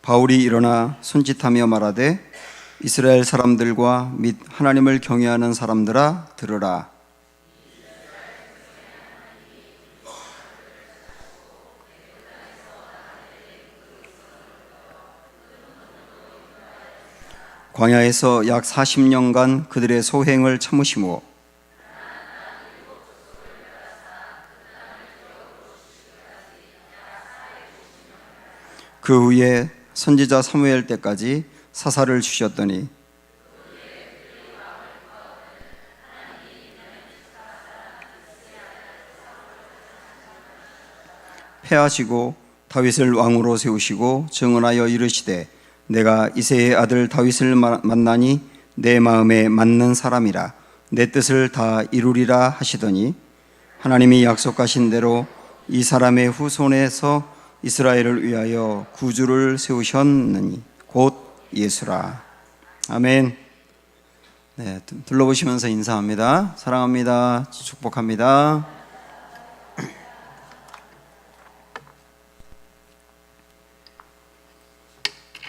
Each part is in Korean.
바울이 일어나 손짓하며 말하되 이스라엘 사람들과 및 하나님을 경외하는 사람들아 들으라. 광야에서 약 40년간 그들의 소행을 참으시고 그 후에 선지자 사무엘 때까지 사사를 주셨더니 패하시고 다윗을 왕으로 세우시고 증언하여 이르시되 내가 이새의 아들 다윗을 만나니 내 마음에 맞는 사람이라 내 뜻을 다 이루리라 하시더니 하나님이 약속하신 대로 이 사람의 후손에서 이스라엘을 위하여 구주를 세우셨느니 곧 예수라. 아멘. 네, 둘러보시면서 인사합니다. 사랑합니다. 축복합니다.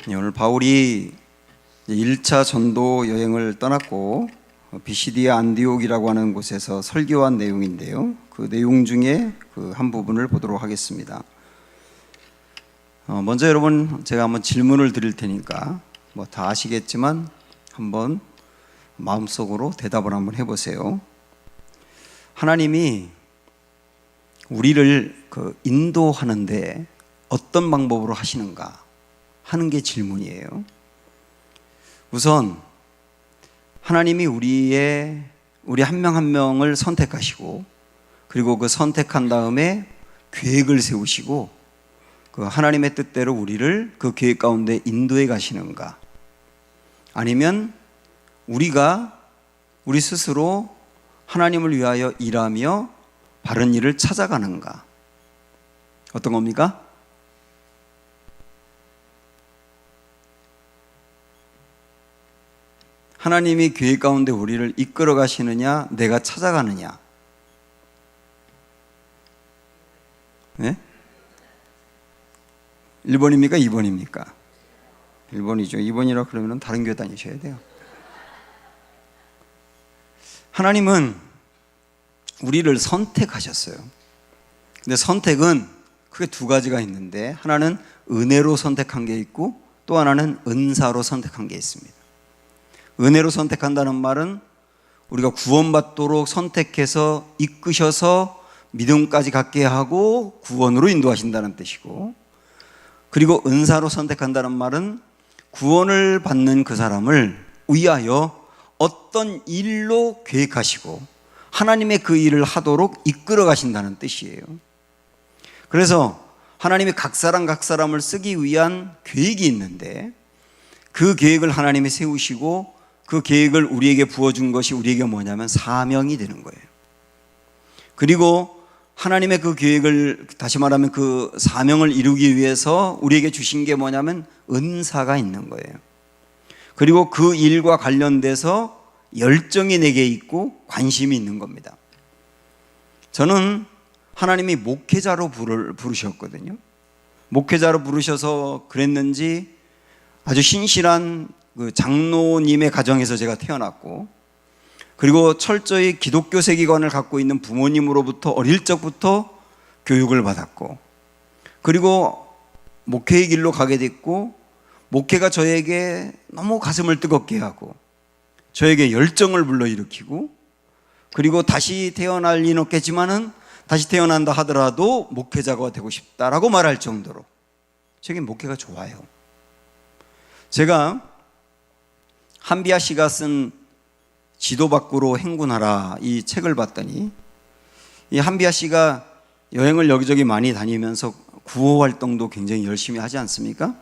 오늘 바울이 1차 전도 여행을 떠났고 비시디아 안디옥이라고 하는 곳에서 설교한 내용인데요. 그 내용 중에 그 한 부분을 보도록 하겠습니다. 먼저 여러분 제가 한번 질문을 드릴 테니까 뭐 다 아시겠지만 한번 마음속으로 대답을 한번 해보세요. 하나님이 우리를 인도하는데 어떤 방법으로 하시는가 하는 게 질문이에요. 우선 하나님이 우리 한 명 한 명을 선택하시고 그리고 그 선택한 다음에 계획을 세우시고 그 하나님의 뜻대로 우리를 그 계획 가운데 인도해 가시는가, 아니면 우리가 우리 스스로 하나님을 위하여 일하며 바른 일을 찾아가는가, 어떤 겁니까? 하나님이 계획 가운데 우리를 이끌어 가시느냐, 내가 찾아가느냐? 네? 1번입니까? 2번입니까? 1번이죠. 2번이라 그러면 다른 교회 다니셔야 돼요. 하나님은 우리를 선택하셨어요. 근데 선택은 크게 두 가지가 있는데, 하나는 은혜로 선택한 게 있고 또 하나는 은사로 선택한 게 있습니다. 은혜로 선택한다는 말은 우리가 구원받도록 선택해서 이끄셔서 믿음까지 갖게 하고 구원으로 인도하신다는 뜻이고, 그리고 은사로 선택한다는 말은 구원을 받는 그 사람을 위하여 어떤 일로 계획하시고 하나님의 그 일을 하도록 이끌어 가신다는 뜻이에요. 그래서 하나님이 각 사람을 쓰기 위한 계획이 있는데, 그 계획을 하나님이 세우시고 그 계획을 우리에게 부어준 것이 우리에게 뭐냐면 사명이 되는 거예요. 그리고 하나님의 그 계획을, 다시 말하면 그 사명을 이루기 위해서 우리에게 주신 게 뭐냐면 은사가 있는 거예요. 그리고 그 일과 관련돼서 열정이 내게 있고 관심이 있는 겁니다. 저는 하나님이 목회자로 부르셨거든요. 목회자로 부르셔서 그랬는지 아주 신실한 그 장로님의 가정에서 제가 태어났고, 그리고 철저히 기독교 세계관을 갖고 있는 부모님으로부터 어릴 적부터 교육을 받았고, 그리고 목회의 길로 가게 됐고, 목회가 저에게 너무 가슴을 뜨겁게 하고 저에게 열정을 불러일으키고, 그리고 다시 태어날 리는 없겠지만은 다시 태어난다 하더라도 목회자가 되고 싶다라고 말할 정도로 저에게 목회가 좋아요. 제가 한비아 씨가 쓴 지도 밖으로 행군하라 이 책을 봤더니, 이 한비아 씨가 여행을 여기저기 많이 다니면서 구호 활동도 굉장히 열심히 하지 않습니까?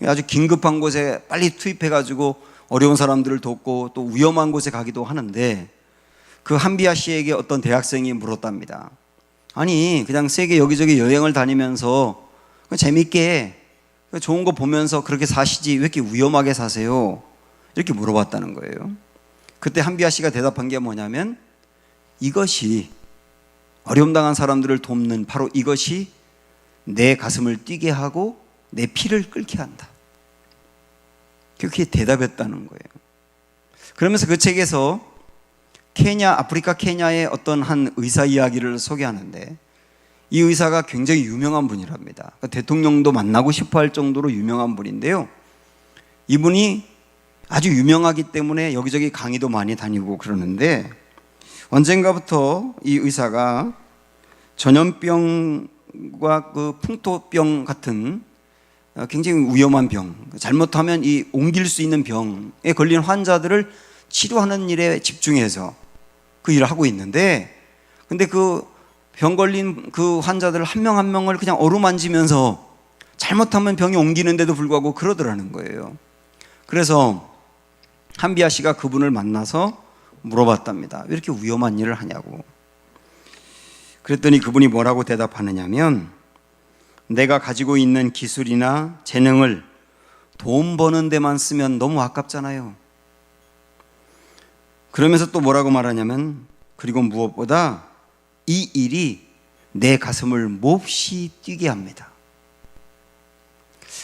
아주 긴급한 곳에 빨리 투입해가지고 어려운 사람들을 돕고 또 위험한 곳에 가기도 하는데, 그 한비아 씨에게 어떤 대학생이 물었답니다. 아니, 그냥 세계 여기저기 여행을 다니면서 재밌게 좋은 거 보면서 그렇게 사시지 왜 이렇게 위험하게 사세요? 이렇게 물어봤다는 거예요. 그때 한비아 씨가 대답한 게 뭐냐면, 이것이, 어려움 당한 사람들을 돕는 바로 이것이 내 가슴을 뛰게 하고 내 피를 끓게 한다. 그렇게 대답했다는 거예요. 그러면서 그 책에서 아프리카 케냐의 어떤 한 의사 이야기를 소개하는데, 이 의사가 굉장히 유명한 분이랍니다. 대통령도 만나고 싶어 할 정도로 유명한 분인데요. 이분이 아주 유명하기 때문에 여기저기 강의도 많이 다니고 그러는데, 언젠가부터 이 의사가 전염병과 그 풍토병 같은 굉장히 위험한 병, 잘못하면 이 옮길 수 있는 병에 걸린 환자들을 치료하는 일에 집중해서 그 일을 하고 있는데, 근데 그 병 걸린 그 환자들 한 명 한 명을 그냥 어루만지면서 잘못하면 병이 옮기는데도 불구하고 그러더라는 거예요. 그래서 한비아 씨가 그분을 만나서 물어봤답니다. 왜 이렇게 위험한 일을 하냐고. 그랬더니 그분이 뭐라고 대답하느냐면, 내가 가지고 있는 기술이나 재능을 돈 버는 데만 쓰면 너무 아깝잖아요. 그러면서 또 뭐라고 말하냐면, 그리고 무엇보다 이 일이 내 가슴을 몹시 뛰게 합니다.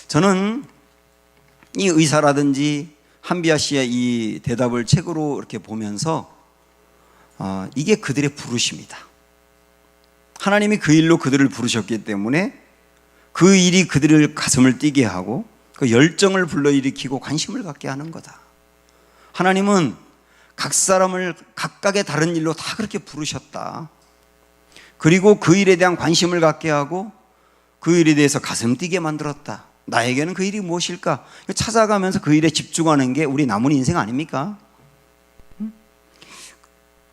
저는 이 의사라든지 한비아 씨의 이 대답을 책으로 이렇게 보면서 이게 그들의 부르심이다. 하나님이 그 일로 그들을 부르셨기 때문에 그 일이 그들을 가슴을 뛰게 하고 그 열정을 불러일으키고 관심을 갖게 하는 거다. 하나님은 각 사람을 각각의 다른 일로 다 그렇게 부르셨다. 그리고 그 일에 대한 관심을 갖게 하고 그 일에 대해서 가슴 뛰게 만들었다. 나에게는 그 일이 무엇일까? 찾아가면서 그 일에 집중하는 게 우리 남은 인생 아닙니까?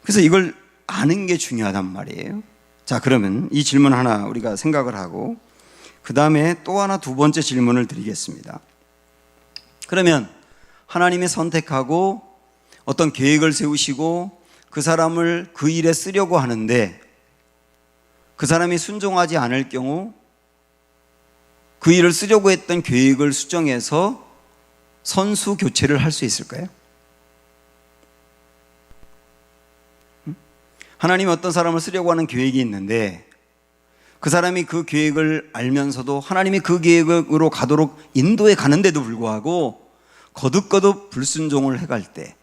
그래서 이걸 아는 게 중요하단 말이에요. 자, 그러면 이 질문 하나 우리가 생각을 하고 그 다음에 또 하나 두 번째 질문을 드리겠습니다. 그러면 하나님이 선택하고 어떤 계획을 세우시고 그 사람을 그 일에 쓰려고 하는데, 그 사람이 순종하지 않을 경우 그 일을 쓰려고 했던 계획을 수정해서 선수 교체를 할 수 있을까요? 하나님이 어떤 사람을 쓰려고 하는 계획이 있는데, 그 사람이 그 계획을 알면서도 하나님이 그 계획으로 가도록 인도해 가는데도 불구하고 거듭거듭 불순종을 해갈 때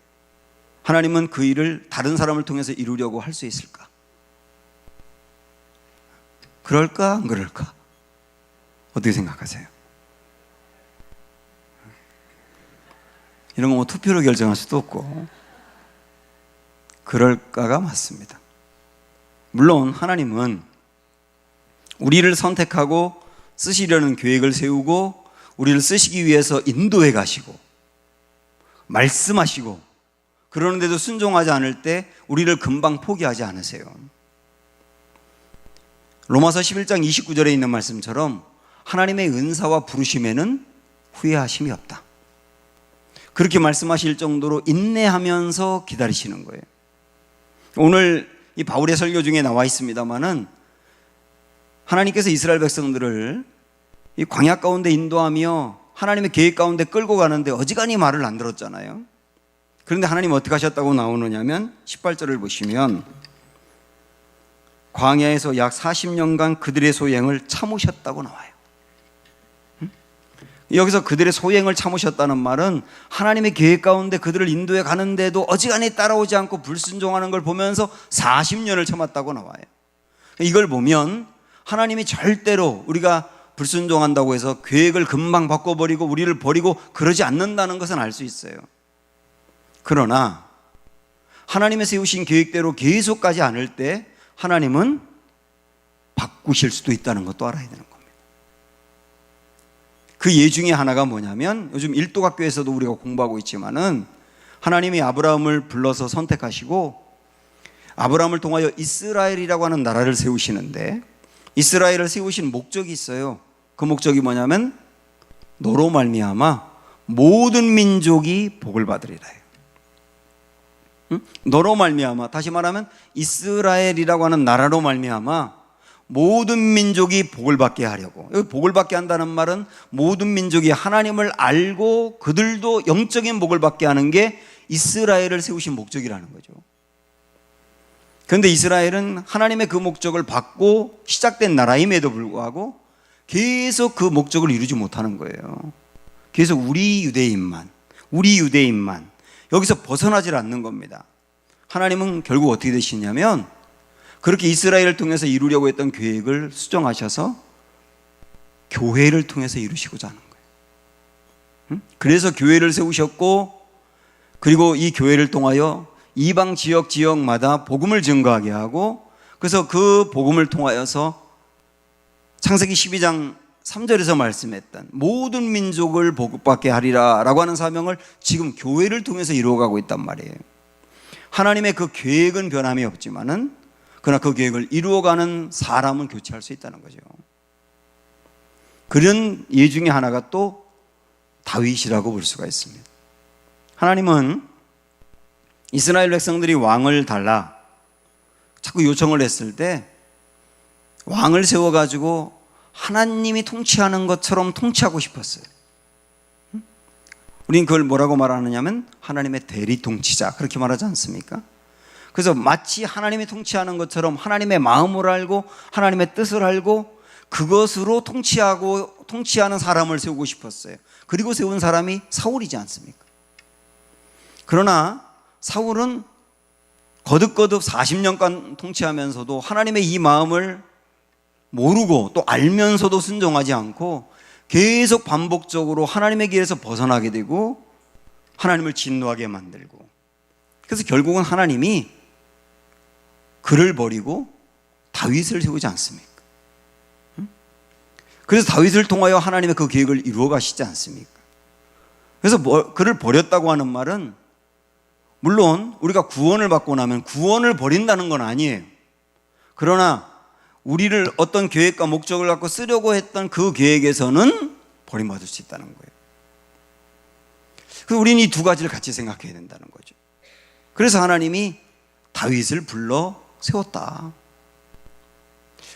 하나님은 그 일을 다른 사람을 통해서 이루려고 할 수 있을까? 그럴까 안 그럴까? 어떻게 생각하세요? 이런 거 뭐 투표로 결정할 수도 없고, 그럴까가 맞습니다. 물론 하나님은 우리를 선택하고 쓰시려는 계획을 세우고 우리를 쓰시기 위해서 인도해 가시고 말씀하시고, 그러는데도 순종하지 않을 때 우리를 금방 포기하지 않으세요. 로마서 11장 29절에 있는 말씀처럼 하나님의 은사와 부르심에는 후회하심이 없다. 그렇게 말씀하실 정도로 인내하면서 기다리시는 거예요. 오늘 이 바울의 설교 중에 나와 있습니다마는, 하나님께서 이스라엘 백성들을 이 광야 가운데 인도하며 하나님의 계획 가운데 끌고 가는데 어지간히 말을 안 들었잖아요. 그런데 하나님 어떻게 하셨다고 나오느냐면 18절을 보시면, 광야에서 약 40년간 그들의 소행을 참으셨다고 나와요. 여기서 그들의 소행을 참으셨다는 말은 하나님의 계획 가운데 그들을 인도해 가는데도 어지간히 따라오지 않고 불순종하는 걸 보면서 40년을 참았다고 나와요. 이걸 보면 하나님이 절대로 우리가 불순종한다고 해서 계획을 금방 바꿔버리고 우리를 버리고 그러지 않는다는 것은 알 수 있어요. 그러나 하나님의 세우신 계획대로 계속 가지 않을 때 하나님은 바꾸실 수도 있다는 것도 알아야 되는 겁니다. 그 예 중에 하나가 뭐냐면, 요즘 일도학교에서도 우리가 공부하고 있지만은, 하나님이 아브라함을 불러서 선택하시고 아브라함을 통하여 이스라엘이라고 하는 나라를 세우시는데, 이스라엘을 세우신 목적이 있어요. 그 목적이 뭐냐면 너로 말미암아 모든 민족이 복을 받으리라. 너로 말미암아, 다시 말하면 이스라엘이라고 하는 나라로 말미암아 모든 민족이 복을 받게 하려고. 여기 복을 받게 한다는 말은 모든 민족이 하나님을 알고 그들도 영적인 복을 받게 하는 게 이스라엘을 세우신 목적이라는 거죠. 그런데 이스라엘은 하나님의 그 목적을 받고 시작된 나라임에도 불구하고 계속 그 목적을 이루지 못하는 거예요. 계속 우리 유대인만 여기서 벗어나질 않는 겁니다. 하나님은 결국 어떻게 되시냐면 그렇게 이스라엘을 통해서 이루려고 했던 계획을 수정하셔서 교회를 통해서 이루시고자 하는 거예요. 그래서 교회를 세우셨고, 그리고 이 교회를 통하여 이방 지역마다 복음을 증거하게 하고, 그래서 그 복음을 통하여서 창세기 12장 3절에서 말씀했던 모든 민족을 복받게 하리라 라고 하는 사명을 지금 교회를 통해서 이루어가고 있단 말이에요. 하나님의 그 계획은 변함이 없지만은 그러나 그 계획을 이루어가는 사람은 교체할 수 있다는 거죠. 그런 예 중에 하나가 또 다윗이라고 볼 수가 있습니다. 하나님은 이스라엘 백성들이 왕을 달라 자꾸 요청을 했을 때 왕을 세워가지고 하나님이 통치하는 것처럼 통치하고 싶었어요. 우린 그걸 뭐라고 말하느냐면 하나님의 대리 통치자, 그렇게 말하지 않습니까? 그래서 마치 하나님이 통치하는 것처럼 하나님의 마음을 알고 하나님의 뜻을 알고 그것으로 통치하는 사람을 세우고 싶었어요. 그리고 세운 사람이 사울이지 않습니까? 그러나 사울은 거듭 40년간 통치하면서도 하나님의 이 마음을 모르고 또 알면서도 순종하지 않고 계속 반복적으로 하나님의 길에서 벗어나게 되고 하나님을 진노하게 만들고, 그래서 결국은 하나님이 그를 버리고 다윗을 세우지 않습니까? 그래서 다윗을 통하여 하나님의 그 계획을 이루어 가시지 않습니까? 그래서 그를 버렸다고 하는 말은 물론 우리가 구원을 받고 나면 구원을 버린다는 건 아니에요. 그러나 우리를 어떤 계획과 목적을 갖고 쓰려고 했던 그 계획에서는 버림받을 수 있다는 거예요. 그래서 우리는 이 두 가지를 같이 생각해야 된다는 거죠. 그래서 하나님이 다윗을 불러 세웠다.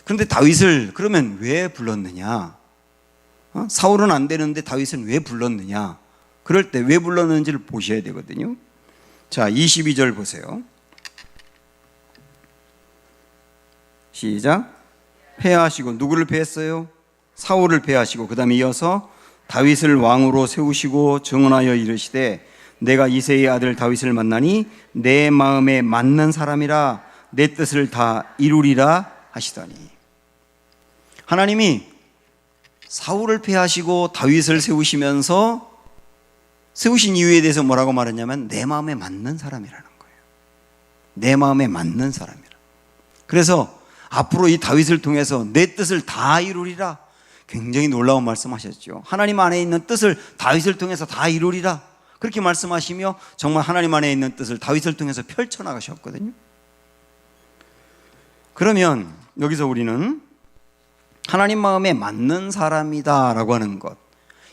그런데 다윗을 그러면 왜 불렀느냐? 사울은 안 되는데 다윗은 왜 불렀느냐? 그럴 때 왜 불렀는지를 보셔야 되거든요. 자, 22절 보세요. 시작. 패하시고, 누구를 패했어요? 사울을 패하시고, 그 다음에 이어서 다윗을 왕으로 세우시고 증언하여 이르시되 내가 이새의 아들 다윗을 만나니 내 마음에 맞는 사람이라 내 뜻을 다 이루리라 하시더니, 하나님이 사울을 패하시고 다윗을 세우시면서 세우신 이유에 대해서 뭐라고 말했냐면 내 마음에 맞는 사람이라는 거예요. 내 마음에 맞는 사람이라. 그래서 앞으로 이 다윗을 통해서 내 뜻을 다 이루리라, 굉장히 놀라운 말씀하셨죠. 하나님 안에 있는 뜻을 다윗을 통해서 다 이루리라, 그렇게 말씀하시며 정말 하나님 안에 있는 뜻을 다윗을 통해서 펼쳐나가셨거든요. 그러면 여기서 우리는 하나님 마음에 맞는 사람이다 라고 하는 것,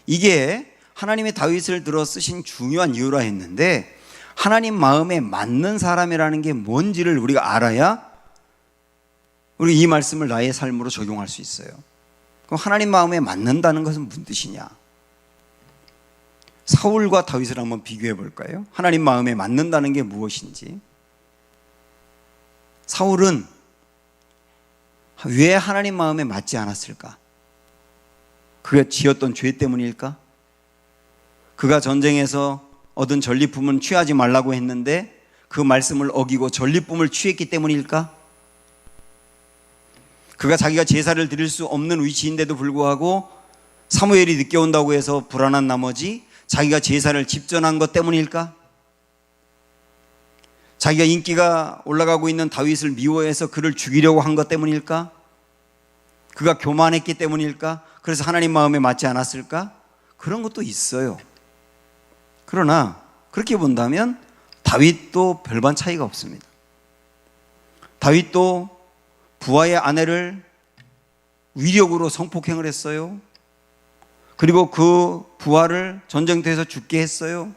이게 하나님의 다윗을 들어 쓰신 중요한 이유라 했는데, 하나님 마음에 맞는 사람이라는 게 뭔지를 우리가 알아야 우리 이 말씀을 나의 삶으로 적용할 수 있어요. 그럼 하나님 마음에 맞는다는 것은 무슨 뜻이냐? 사울과 다윗을 한번 비교해 볼까요? 하나님 마음에 맞는다는 게 무엇인지. 사울은 왜 하나님 마음에 맞지 않았을까? 그가 지었던 죄 때문일까? 그가 전쟁에서 얻은 전리품은 취하지 말라고 했는데 그 말씀을 어기고 전리품을 취했기 때문일까? 그가 자기가 제사를 드릴 수 없는 위치인데도 불구하고 사무엘이 늦게 온다고 해서 불안한 나머지 자기가 제사를 집전한 것 때문일까? 자기가 인기가 올라가고 있는 다윗을 미워해서 그를 죽이려고 한 것 때문일까? 그가 교만했기 때문일까? 그래서 하나님 마음에 맞지 않았을까? 그런 것도 있어요. 그러나 그렇게 본다면 다윗도 별반 차이가 없습니다. 다윗도 부하의 아내를 위력으로 성폭행을 했어요. 그리고 그 부하를 전쟁터에서 죽게 했어요.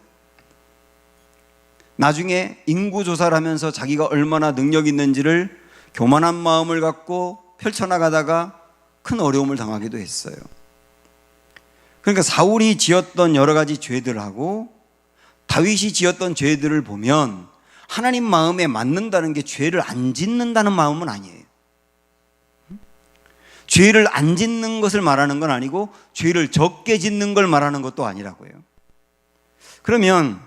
나중에 인구조사를 하면서 자기가 얼마나 능력 있는지를 교만한 마음을 갖고 펼쳐나가다가 큰 어려움을 당하기도 했어요. 그러니까 사울이 지었던 여러 가지 죄들하고 다윗이 지었던 죄들을 보면 하나님 마음에 맞는다는 게 죄를 안 짓는다는 마음은 아니에요. 죄를 안 짓는 것을 말하는 건 아니고 죄를 적게 짓는 걸 말하는 것도 아니라고요. 그러면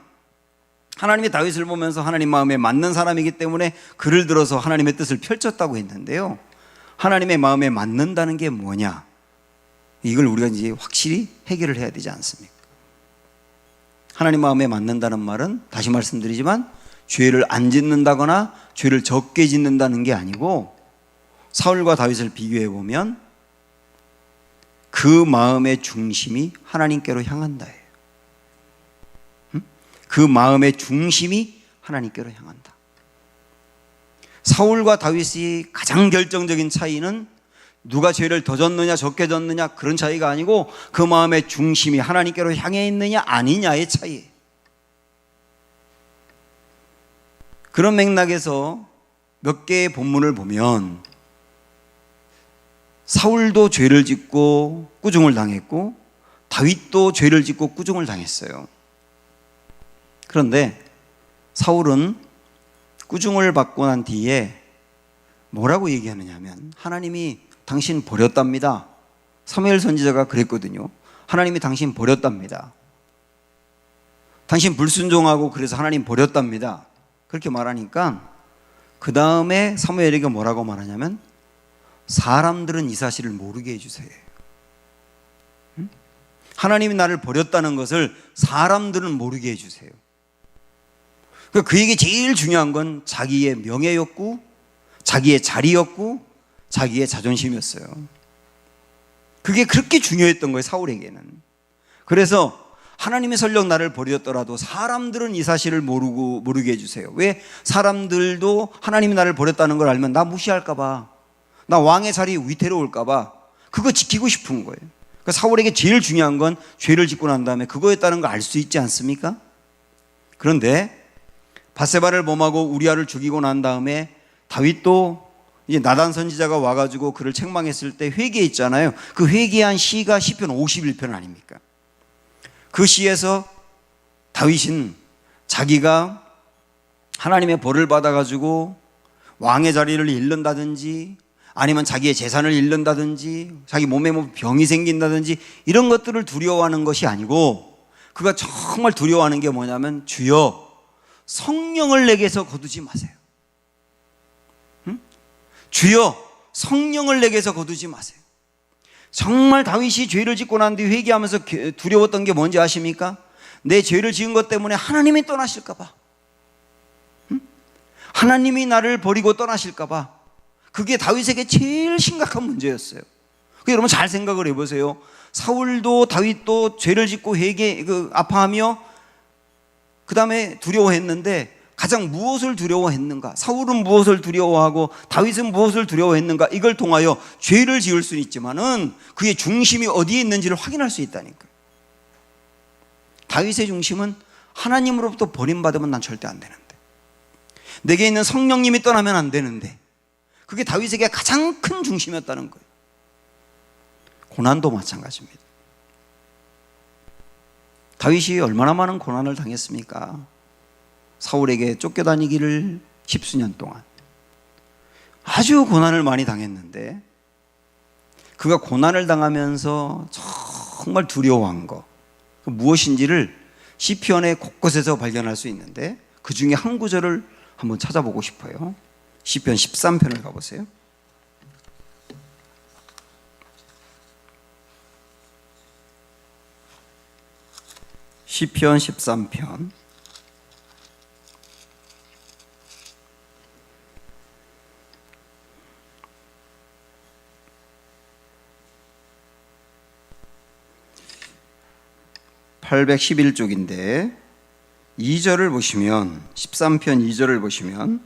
하나님이 다윗을 보면서 하나님 마음에 맞는 사람이기 때문에 글을 들어서 하나님의 뜻을 펼쳤다고 했는데요, 하나님의 마음에 맞는다는 게 뭐냐, 이걸 우리가 이제 확실히 해결을 해야 되지 않습니까? 하나님 마음에 맞는다는 말은 다시 말씀드리지만 죄를 안 짓는다거나 죄를 적게 짓는다는 게 아니고, 사울과 다윗을 비교해 보면 그 마음의 중심이 하나님께로 향한다예요. 그 마음의 중심이 하나님께로 향한다. 사울과 다윗이 가장 결정적인 차이는 누가 죄를 더 졌느냐 적게 졌느냐 그런 차이가 아니고 그 마음의 중심이 하나님께로 향해 있느냐 아니냐의 차이예요. 그런 맥락에서 몇 개의 본문을 보면 사울도 죄를 짓고 꾸중을 당했고 다윗도 죄를 짓고 꾸중을 당했어요. 그런데 사울은 꾸중을 받고 난 뒤에 뭐라고 얘기하느냐 하면, 하나님이 당신 버렸답니다. 사무엘 선지자가 그랬거든요. 하나님이 당신 버렸답니다. 당신 불순종하고 그래서 하나님 버렸답니다. 그렇게 말하니까 그 다음에 사무엘에게 뭐라고 말하냐면, 사람들은 이 사실을 모르게 해주세요. 하나님이 나를 버렸다는 것을 사람들은 모르게 해주세요. 그에게 제일 중요한 건 자기의 명예였고 자기의 자리였고 자기의 자존심이었어요. 그게 그렇게 중요했던 거예요, 사울에게는. 그래서 하나님이 설령 나를 버렸더라도 사람들은 이 사실을 모르게 해주세요. 왜? 사람들도 하나님이 나를 버렸다는 걸 알면 나 무시할까 봐, 나 왕의 자리에 위태로울까 봐 그거 지키고 싶은 거예요. 그러니까 사울에게 제일 중요한 건 죄를 짓고 난 다음에 그거였다는 걸 알 수 있지 않습니까? 그런데 밧세바를 범하고 우리아를 죽이고 난 다음에 다윗도 이제 나단 선지자가 와가지고 그를 책망했을 때 회개했잖아요. 그 회개한 시가 시편 51편 아닙니까? 그 시에서 다윗은 자기가 하나님의 벌을 받아가지고 왕의 자리를 잃는다든지 아니면 자기의 재산을 잃는다든지 자기 몸에 뭐 병이 생긴다든지 이런 것들을 두려워하는 것이 아니고, 그가 정말 두려워하는 게 뭐냐면, 주여 성령을 내게서 거두지 마세요. 주여 성령을 내게서 거두지 마세요. 정말 다윗이 죄를 짓고 난 뒤 회개하면서 두려웠던 게 뭔지 아십니까? 내 죄를 지은 것 때문에 하나님이 떠나실까 봐, 하나님이 나를 버리고 떠나실까 봐. 그게 다윗에게 제일 심각한 문제였어요. 여러분 잘 생각을 해보세요. 사울도 다윗도 죄를 짓고 아파하며 그 다음에 두려워했는데, 가장 무엇을 두려워했는가? 사울은 무엇을 두려워하고 다윗은 무엇을 두려워했는가? 이걸 통하여 죄를 지을 수는 있지만은 그의 중심이 어디에 있는지를 확인할 수 있다니까요. 다윗의 중심은 하나님으로부터 버림받으면 난 절대 안 되는데, 내게 있는 성령님이 떠나면 안 되는데, 그게 다윗에게 가장 큰 중심이었다는 거예요. 고난도 마찬가지입니다. 다윗이 얼마나 많은 고난을 당했습니까? 사울에게 쫓겨다니기를 10수년 동안 아주 고난을 많이 당했는데, 그가 고난을 당하면서 정말 두려워한 것 무엇인지를 시편의 곳곳에서 발견할 수 있는데, 그 중에 한 구절을 한번 찾아보고 싶어요. 시편 13편을 가보세요. 시편 13편 811쪽인데 2절을 보시면, 13편 2절을 보시면,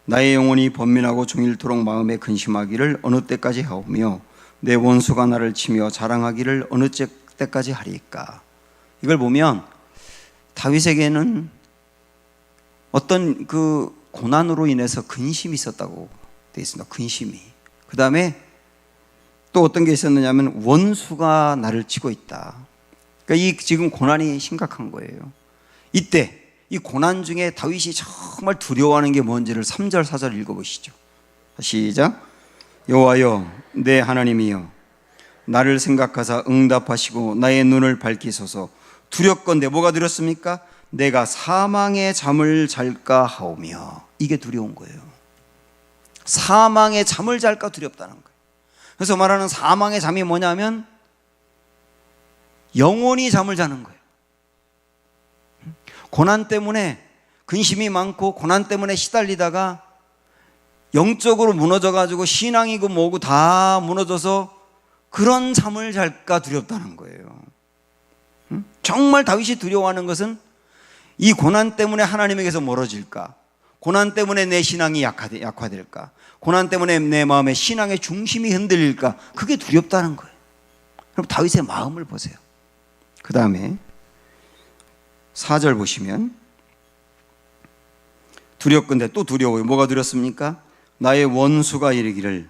나의 영혼이 번민하고 종일토록 마음에 근심하기를 어느 때까지 하오며 내 원수가 나를 치며 자랑하기를 어느 때까지 하리까. 이걸 보면 다윗에게는 어떤 그 고난으로 인해서 근심이 있었다고 되어 있습니다. 근심이. 그 다음에 또 어떤 게 있었느냐면 원수가 나를 치고 있다. 그러니까 이 지금 고난이 심각한 거예요. 이때 이 고난 중에 다윗이 정말 두려워하는 게 뭔지를 3절 4절 읽어보시죠. 시작. 여호와여 내 하나님이여 나를 생각하사 응답하시고 나의 눈을 밝히소서. 두렵건대 뭐가 두렵습니까? 내가 사망의 잠을 잘까 하오며. 이게 두려운 거예요. 사망의 잠을 잘까 두렵다는 거예요. 그래서 말하는 사망의 잠이 뭐냐면 영원히 잠을 자는 거예요. 고난 때문에 근심이 많고 고난 때문에 시달리다가 영적으로 무너져가지고 신앙이고 뭐고 다 무너져서 그런 잠을 잘까 두렵다는 거예요. 정말 다윗이 두려워하는 것은 이 고난 때문에 하나님에게서 멀어질까, 고난 때문에 내 신앙이 약화될까, 고난 때문에 내 마음의 신앙의 중심이 흔들릴까, 그게 두렵다는 거예요. 그럼 다윗의 마음을 보세요. 그 다음에 4절 보시면 두렵건대 또 두려워요. 뭐가 두렵습니까? 나의 원수가 이르기를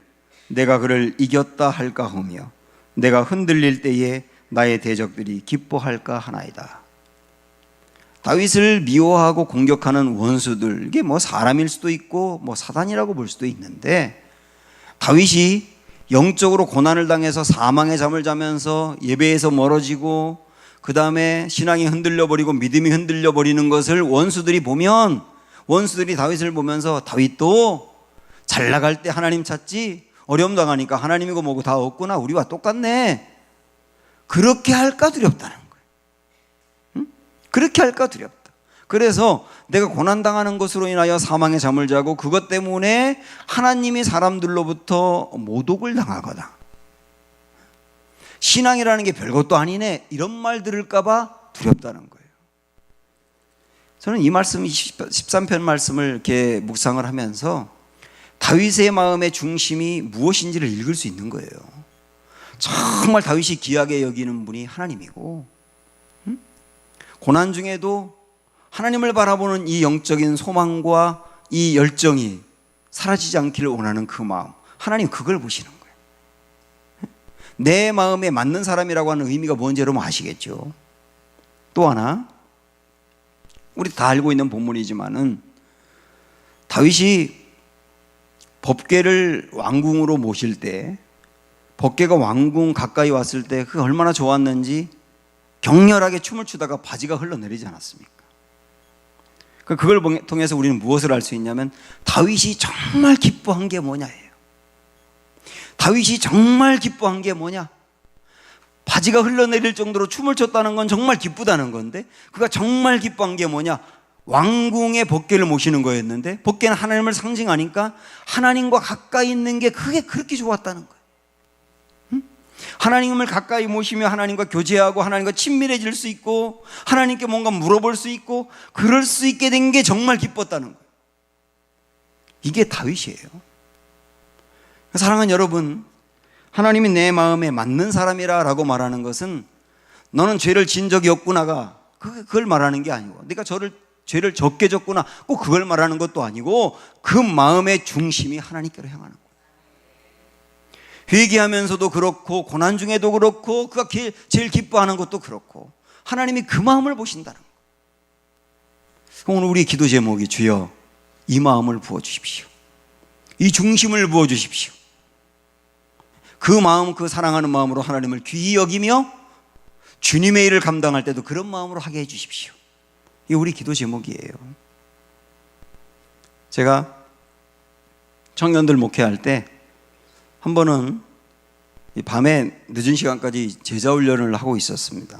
내가 그를 이겼다 할까 하며 내가 흔들릴 때에 나의 대적들이 기뻐할까 하나이다. 다윗을 미워하고 공격하는 원수들, 이게 뭐 사람일 수도 있고 뭐 사단이라고 볼 수도 있는데, 다윗이 영적으로 고난을 당해서 사망의 잠을 자면서 예배에서 멀어지고 그 다음에 신앙이 흔들려버리고 믿음이 흔들려버리는 것을 원수들이 보면, 원수들이 다윗을 보면서 다윗도 잘 나갈 때 하나님 찾지 어려움 당하니까 하나님이고 뭐고 다 없구나, 우리와 똑같네, 그렇게 할까 두렵다는 거예요. 응? 그렇게 할까 두렵다. 그래서 내가 고난당하는 것으로 인하여 사망의 잠을 자고 그것 때문에 하나님이 사람들로부터 모독을 당하거나 신앙이라는 게 별것도 아니네 이런 말 들을까 봐 두렵다는 거예요. 저는 이 말씀 13편 말씀을 이렇게 묵상을 하면서 다윗의 마음의 중심이 무엇인지를 읽을 수 있는 거예요. 정말 다윗이 귀하게 여기는 분이 하나님이고, 고난 중에도 하나님을 바라보는 이 영적인 소망과 이 열정이 사라지지 않기를 원하는 그 마음, 하나님 그걸 보시는 거예요. 내 마음에 맞는 사람이라고 하는 의미가 뭔지 여러분 아시겠죠? 또 하나, 우리 다 알고 있는 본문이지만은 다윗이 법궤를 왕궁으로 모실 때, 법궤가 왕궁 가까이 왔을 때 그 얼마나 좋았는지 격렬하게 춤을 추다가 바지가 흘러내리지 않았습니까? 그걸 통해서 우리는 무엇을 알 수 있냐면 다윗이 정말 기뻐한 게 뭐냐예요. 다윗이 정말 기뻐한 게 뭐냐? 바지가 흘러내릴 정도로 춤을 췄다는 건 정말 기쁘다는 건데, 그가 정말 기뻐한 게 뭐냐? 왕궁의 법궤를 모시는 거였는데, 법궤는 하나님을 상징하니까 하나님과 가까이 있는 게 그게 그렇게 좋았다는 거예요. 하나님을 가까이 모시며 하나님과 교제하고 하나님과 친밀해질 수 있고 하나님께 뭔가 물어볼 수 있고 그럴 수 있게 된 게 정말 기뻤다는 거예요. 이게 다윗이에요. 사랑하는 여러분, 하나님이 내 마음에 맞는 사람이라 라고 말하는 것은 너는 죄를 진 적이 없구나가 그걸 말하는 게 아니고, 네가 죄를 적게 졌구나 꼭 그걸 말하는 것도 아니고, 그 마음의 중심이 하나님께로 향하는 거예요. 회개하면서도 그렇고 고난 중에도 그렇고 그가 제일 기뻐하는 것도 그렇고 하나님이 그 마음을 보신다는 거예요. 오늘 우리 기도 제목이 주여 이 마음을 부어주십시오, 이 중심을 부어주십시오. 그 마음, 그 사랑하는 마음으로 하나님을 귀히 여기며 주님의 일을 감당할 때도 그런 마음으로 하게 해주십시오. 이게 우리 기도 제목이에요. 제가 청년들 목회할 때 한 번은 밤에 늦은 시간까지 제자훈련을 하고 있었습니다.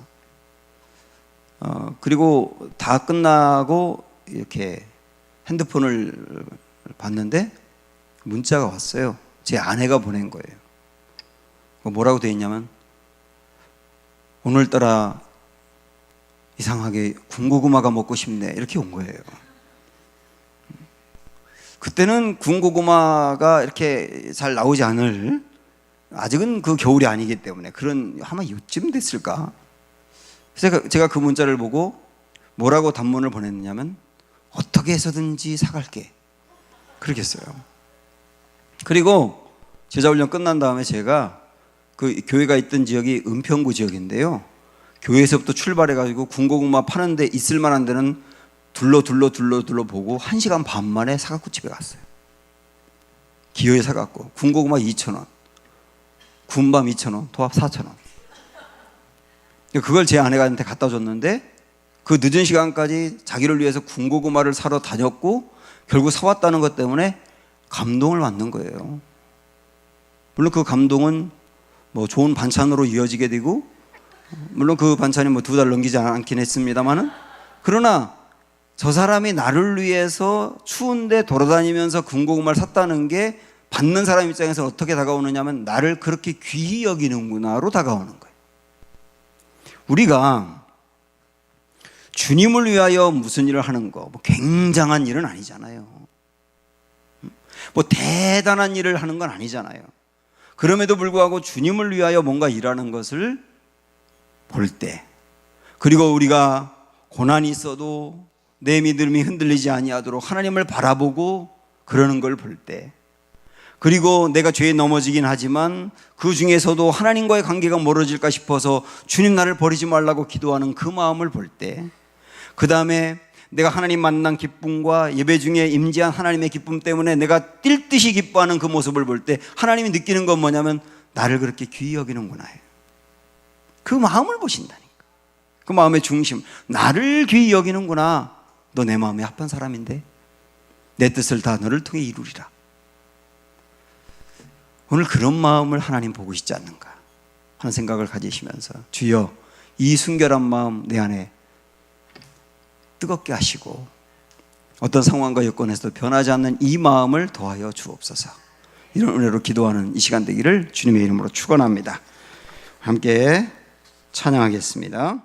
그리고 다 끝나고 이렇게 핸드폰을 봤는데 문자가 왔어요. 제 아내가 보낸 거예요. 뭐라고 되어 있냐면, 오늘따라 이상하게 군고구마가 먹고 싶네, 이렇게 온 거예요. 그때는 군고구마가 이렇게 잘 나오지 않을, 아직은 그 겨울이 아니기 때문에 그런, 아마 요쯤 됐을까. 그래서 제가 그 문자를 보고 뭐라고 단문을 보냈냐면 어떻게 해서든지 사갈게, 그렇게 했어요. 그리고 제자훈련 끝난 다음에 제가 그 교회가 있던 지역이 은평구 지역인데요, 교회에서부터 출발해가지고 군고구마 파는 데 있을 만한 데는 둘러 보고 1시간 반 만에 사갖고 집에 갔어요. 기어이 사갖고 군고구마 2,000원, 군밤 2,000원, 도합 4,000원. 그걸 제 아내한테 갖다 줬는데 그 늦은 시간까지 자기를 위해서 군고구마를 사러 다녔고 결국 사왔다는 것 때문에 감동을 받는 거예요. 물론 그 감동은 뭐 좋은 반찬으로 이어지게 되고, 물론 그 반찬이 뭐 2달 넘기지 않긴 했습니다만은, 그러나 저 사람이 나를 위해서 추운데 돌아다니면서 군고구마를 샀다는 게 받는 사람 입장에서 어떻게 다가오느냐면 나를 그렇게 귀히 여기는구나로 다가오는 거예요. 우리가 주님을 위하여 무슨 일을 하는 거, 뭐 굉장한 일은 아니잖아요. 뭐 대단한 일을 하는 건 아니잖아요. 그럼에도 불구하고 주님을 위하여 뭔가 일하는 것을 볼 때, 그리고 우리가 고난이 있어도 내 믿음이 흔들리지 아니하도록 하나님을 바라보고 그러는 걸 볼 때, 그리고 내가 죄에 넘어지긴 하지만 그 중에서도 하나님과의 관계가 멀어질까 싶어서 주님 나를 버리지 말라고 기도하는 그 마음을 볼 때, 그 다음에 내가 하나님 만난 기쁨과 예배 중에 임재한 하나님의 기쁨 때문에 내가 뛸 듯이 기뻐하는 그 모습을 볼 때 하나님이 느끼는 건 뭐냐면 나를 그렇게 귀히 여기는구나. 그 마음을 보신다니까. 그 마음의 중심, 나를 귀히 여기는구나. 너 내 마음에 합한 사람인데 내 뜻을 다 너를 통해 이루리라. 오늘 그런 마음을 하나님 보고 있지 않는가 하는 생각을 가지시면서, 주여 이 순결한 마음 내 안에 뜨겁게 하시고 어떤 상황과 여건에서도 변하지 않는 이 마음을 더하여 주옵소서. 이런 은혜로 기도하는 이 시간 되기를 주님의 이름으로 축원합니다. 함께 찬양하겠습니다.